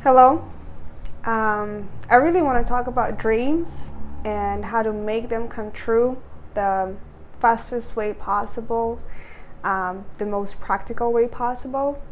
Hello. I really want to talk about dreams and how to make them come true the fastest way possible, the most practical way possible.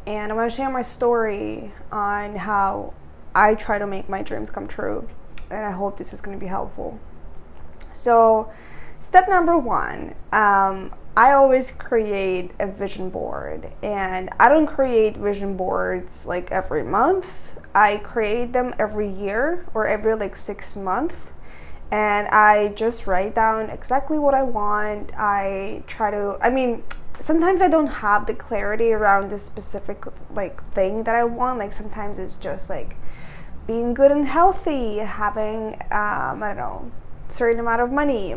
And I want to share my story on how I try to make my dreams come true. And I hope this is going to be helpful. So, step number one, I always create a vision board, and I don't create vision boards like every month. I create them every year or every like 6 months, and I just write down exactly what I want. Sometimes I don't have the clarity around this specific like thing that I want. Like sometimes it's just like being good and healthy, having I don't know, certain amount of money,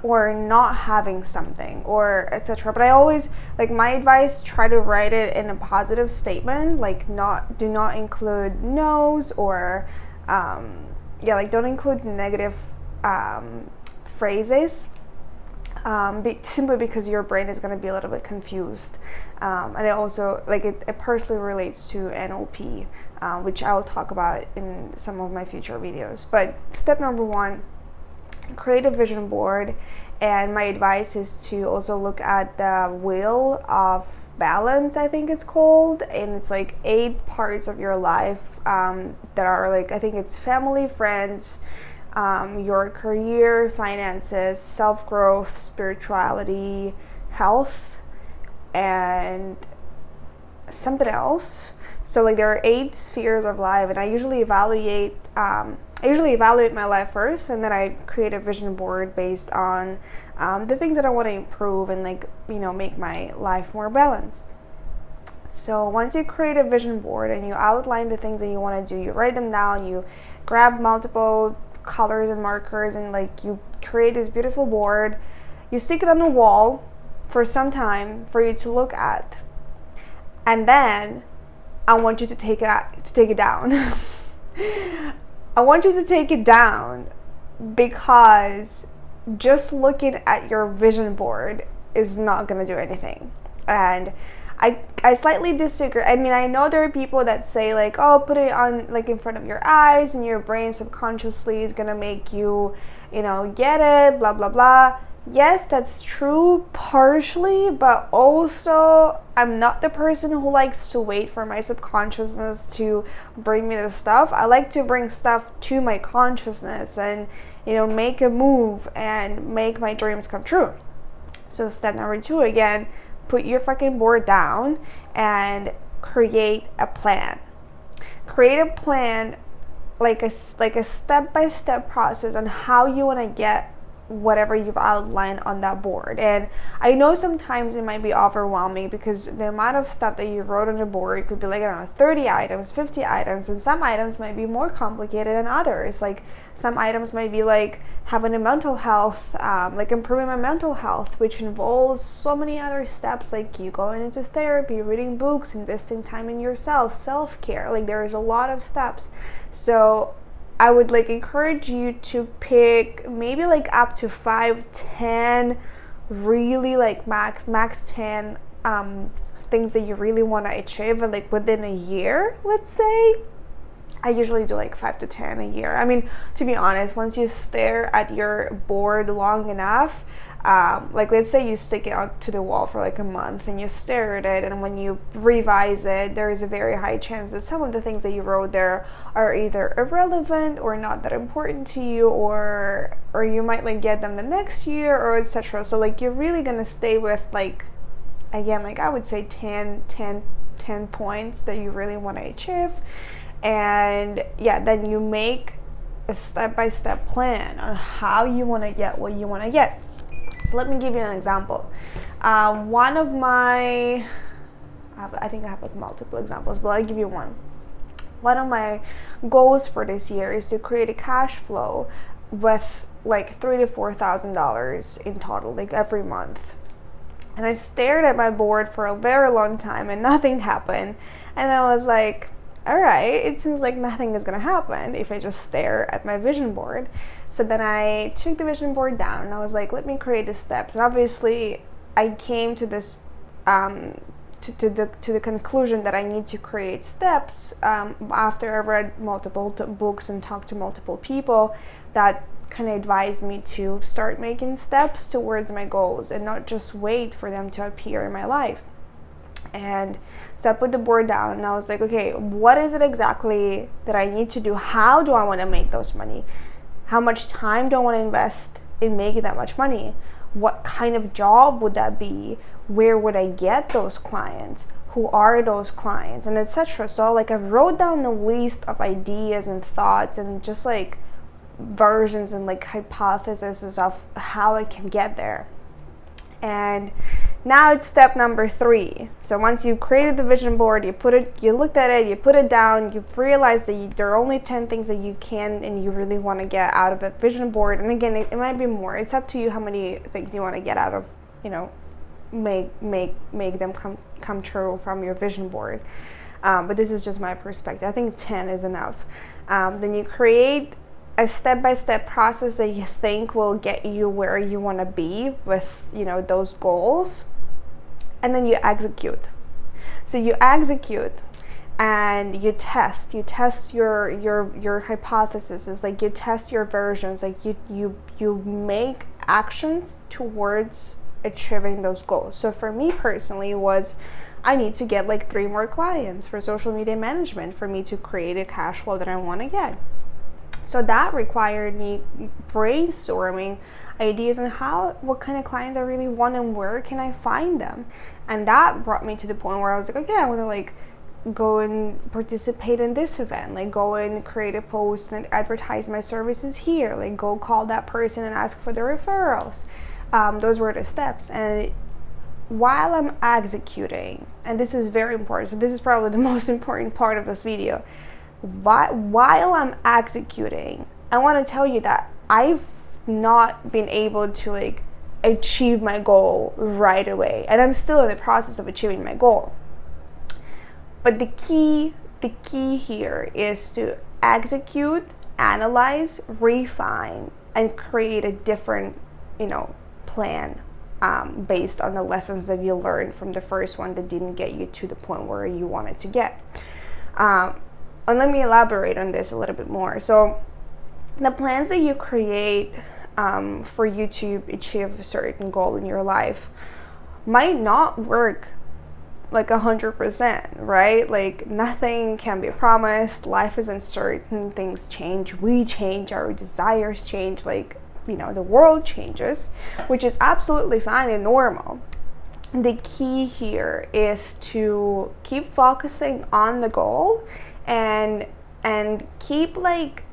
or not having something, or etc. But I always, like, my advice, try to write it in a positive statement, like do not include no's or don't include negative phrases, simply because your brain is going to be a little bit confused. And it also, like, it personally relates to NLP, which I'll talk about in some of my future videos. But step number one, create a vision board. And my advice is to also look at the wheel of balance, I think it's called, and it's like 8 parts of your life that are like, I think it's family, friends, your career, finances, self-growth, spirituality, health, and something else. So like there are 8 spheres of life, and I usually evaluate my life first, and then I create a vision board based on the things that I want to improve and make my life more balanced. So once you create a vision board and you outline the things that you want to do, you write them down, you grab multiple colors and markers, and you create this beautiful board. You stick it on the wall for some time for you to look at, and then I want you to take it down. I want you to take it down because just looking at your vision board is not going to do anything. And I slightly disagree. I mean, I know there are people that say like, oh, put it on like in front of your eyes and your brain subconsciously is going to make you, get it, blah, blah, blah. Yes, that's true partially, but also I'm not the person who likes to wait for my subconsciousness to bring me the stuff. I like to bring stuff to my consciousness and, make a move and make my dreams come true. So step number 2, again, put your fucking board down and create a plan. Create a plan, like a step-by-step process on how you want to get whatever you've outlined on that board. And I know sometimes it might be overwhelming because the amount of stuff that you wrote on the board could be like, I don't know, 30 items, 50 items, and some items might be more complicated than others. Like some items might be like having a mental health, like improving my mental health, which involves so many other steps, like you going into therapy, reading books, investing time in yourself, self-care. Like there is a lot of steps. So I would encourage you to pick maybe up to 5-10 really max 10 things that you really want to achieve, and within a year, let's say. I usually do 5 to 10 a year. I mean, to be honest, once you stare at your board long enough, let's say you stick it out to the wall for a month and you stare at it, and when you revise it, there is a very high chance that some of the things that you wrote there are either irrelevant or not that important to you, or you might get them the next year, or etc. So you're really gonna stay with again, I would say 10 points that you really want to achieve. And then you make a step-by-step plan on how you want to get what you want to get. So let me give you an example. One of my, I think I have multiple examples, but I'll give you one. One of my goals for this year is to create a cash flow with $3,000 to $4,000 in total, every month. And I stared at my board for a very long time and nothing happened. And I was like, all right, it seems like nothing is going to happen if I just stare at my vision board. So then I took the vision board down and I was like, let me create the steps. And obviously I came to this to the conclusion that I need to create steps after I read multiple books and talked to multiple people that kind of advised me to start making steps towards my goals and not just wait for them to appear in my life. And so I put the board down and I was like, okay, what is it exactly that I need to do? How do I want to make those money? How much time do I want to invest in making that much money? What kind of job would that be? Where would I get those clients? Who are those clients? And etc. So like I wrote down the list of ideas and thoughts and just like versions and like hypotheses of how I can get there. And now it's step number 3. So once you've created the vision board, you looked at it, you put it down, you've realized that there are only 10 things that you can and you really want to get out of that vision board. And again, it might be more. It's up to you how many things you want to get out of, make them come true from your vision board. But this is just my perspective. I think 10 is enough. Then you create a step-by-step process that you think will get you where you want to be with those goals, and then you execute. So you execute and you test your hypotheses. It's like you test your versions, like you make actions towards achieving those goals. So for me personally was I need to get like 3 more clients for social media management for me to create a cash flow that I want to get. So that required me brainstorming ideas on what kind of clients I really want and where can I find them. And that brought me to the point where I was like, okay, I want to like go and participate in this event, like go and create a post and advertise my services here, like go call that person and ask for the referrals. Those were the steps. And while I'm executing, and this is very important, so this is probably the most important part of this video, while I'm executing, I want to tell you that I've not been able to like achieve my goal right away, and I'm still in the process of achieving my goal. But the key here is to execute, analyze, refine, and create a different, plan based on the lessons that you learned from the first one that didn't get you to the point where you wanted to get. And let me elaborate on this a little bit more. So the plans that you create for you to achieve a certain goal in your life might not work like 100%, right? Like nothing can be promised. Life is uncertain. Things change. We change. Our desires change. Like, the world changes, which is absolutely fine and normal. The key here is to keep focusing on the goal and keep like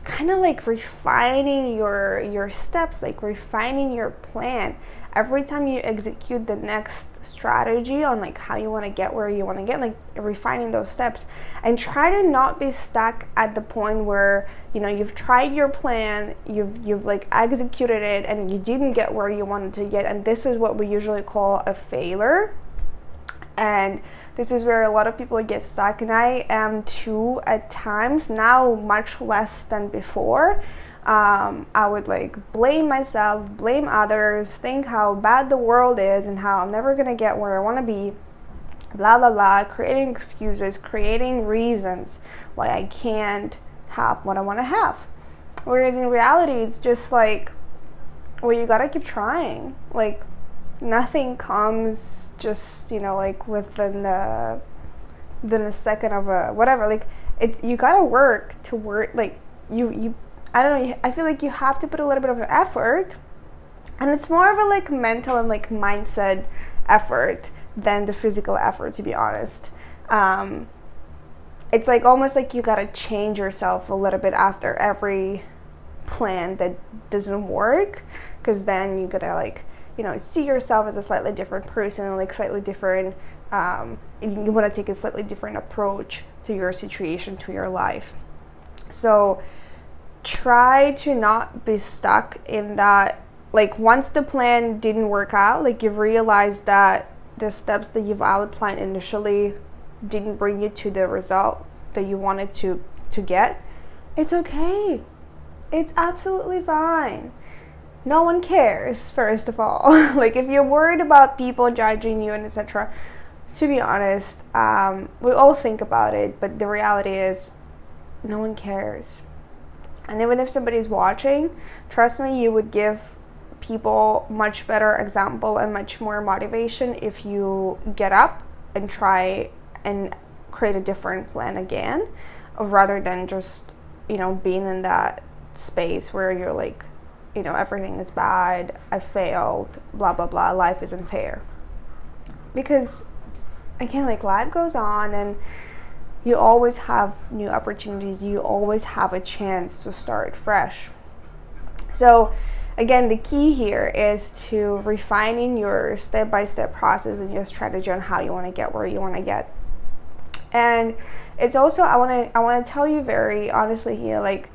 kind of like refining your steps, like refining your plan every time you execute the next strategy on like how you want to get where you want to get, like refining those steps. And try to not be stuck at the point where you've tried your plan, you've like executed it and you didn't get where you wanted to get, and this is what we usually call a failure. And this is where a lot of people get stuck, and I am too at times, now much less than before. I would like blame myself, blame others, think how bad the world is and how I'm never gonna get where I want to be, blah blah blah, creating excuses, creating reasons why I can't have what I want to have. Whereas in reality, it's just like, well, you gotta keep trying. Like nothing comes just like within a second of a whatever. Like you gotta work like you I don't know, I feel like you have to put a little bit of an effort, and it's more of a like mental and like mindset effort than the physical effort, to be honest. It's like almost like you gotta change yourself a little bit after every plan that doesn't work, because then you gotta like see yourself as a slightly different person, like slightly different, you want to take a slightly different approach to your situation, to your life. So try to not be stuck in that, like once the plan didn't work out, like you've realized that the steps that you've outlined initially didn't bring you to the result that you wanted to get, it's okay. It's absolutely fine. No one cares, first of all. Like if you're worried about people judging you and etc., to be honest, we all think about it, but the reality is no one cares. And even if somebody's watching, trust me, you would give people much better example and much more motivation if you get up and try and create a different plan again, rather than just, being in that space where you're like, everything is bad, I failed, blah blah blah, life isn't fair. Because again, like, life goes on, and you always have new opportunities, you always have a chance to start fresh. So again, the key here is to refining your step-by-step process and your strategy on how you want to get where you want to get. And it's also, I want to tell you very honestly here, like,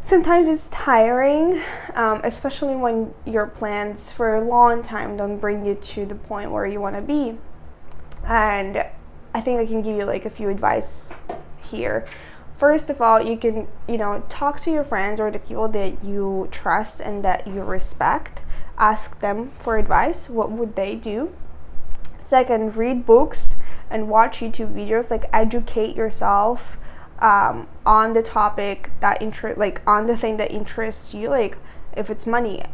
sometimes it's tiring, especially when your plans for a long time don't bring you to the point where you want to be. And I think I can give you like a few advice here. First of all, you can, talk to your friends or the people that you trust and that you respect. Ask them for advice. What would they do? Second, read books and watch YouTube videos. Like, educate yourself on the topic that on the thing that interests you. Like, if it's money,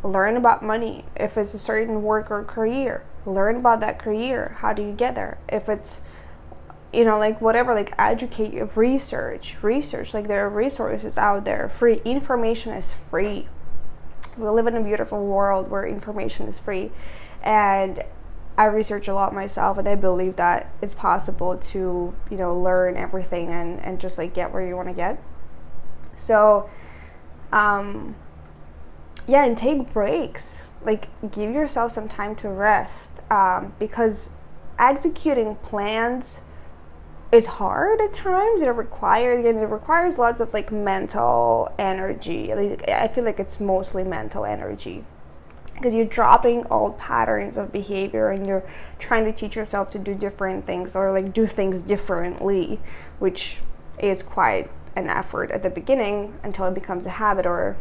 learn about money. If it's a certain work or career, learn about that career. How do you get there? If it's, like whatever, like educate, research. Like, there are resources out there. Free information is free. We live in a beautiful world where information is free, and I research a lot myself, and I believe that it's possible to, learn everything and just like get where you want to get. So, and take breaks. Like, give yourself some time to rest, because executing plans is hard at times. It requires lots of like mental energy. I feel like it's mostly mental energy, because you're dropping old patterns of behavior and you're trying to teach yourself to do different things, or like do things differently, which is quite an effort at the beginning until it becomes a habit, or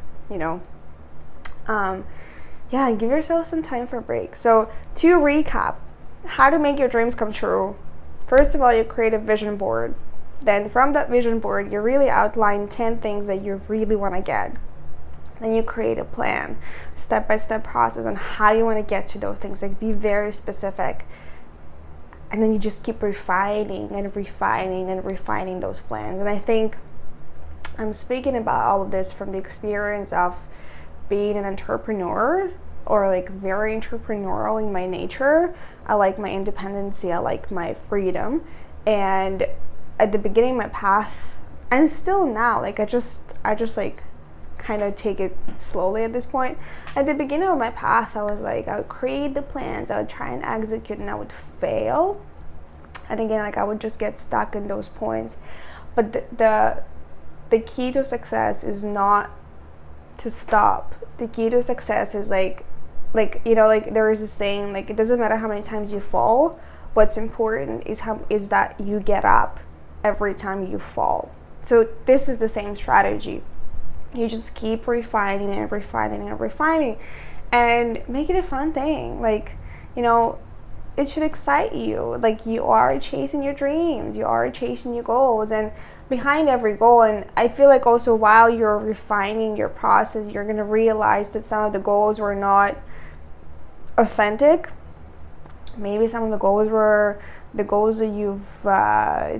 give yourself some time for a break. So to recap, how to make your dreams come true. First of all, you create a vision board. Then from that vision board, you really outline 10 things that you really want to get. Then you create a plan, step-by-step process on how you want to get to those things. Like, be very specific. And then you just keep refining and refining and refining those plans. And I think I'm speaking about all of this from the experience of being an entrepreneur, or like very entrepreneurial in my nature. I like my independency, I like my freedom. And at the beginning of my path, and still now, like I just like kind of take it slowly at this point. At the beginning of my path, I was like, I would create the plans, I would try and execute, and I would fail. And again, like, I would just get stuck in those points. But the key to success is not to stop. The key to success is like there is a saying, like, it doesn't matter how many times you fall. What's important is that you get up every time you fall. So this is the same strategy. You just keep refining and refining and refining, and make it a fun thing. Like, it should excite you. Like, you are chasing your dreams, you are chasing your goals, and behind every goal, and I feel like also while you're refining your process, you're going to realize that some of the goals were not authentic. Maybe some of the goals were the goals that you've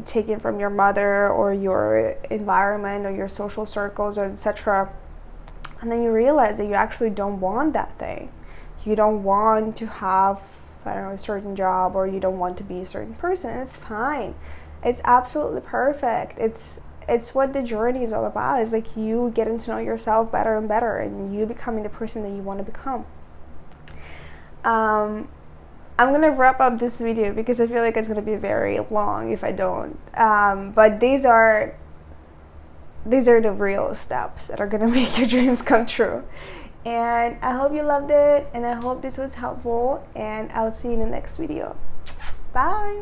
taken from your mother or your environment or your social circles, or etc. And then you realize that you actually don't want that thing. You don't want to have, a certain job, or you don't want to be a certain person. And it's fine. It's absolutely perfect. It's what the journey is all about. It's like you getting to know yourself better and better, and you becoming the person that you want to become. I'm gonna wrap up this video because I feel like it's gonna be very long if I don't. But these are the real steps that are gonna make your dreams come true. And I hope you loved it, and I hope this was helpful, and I'll see you in the next video. Bye.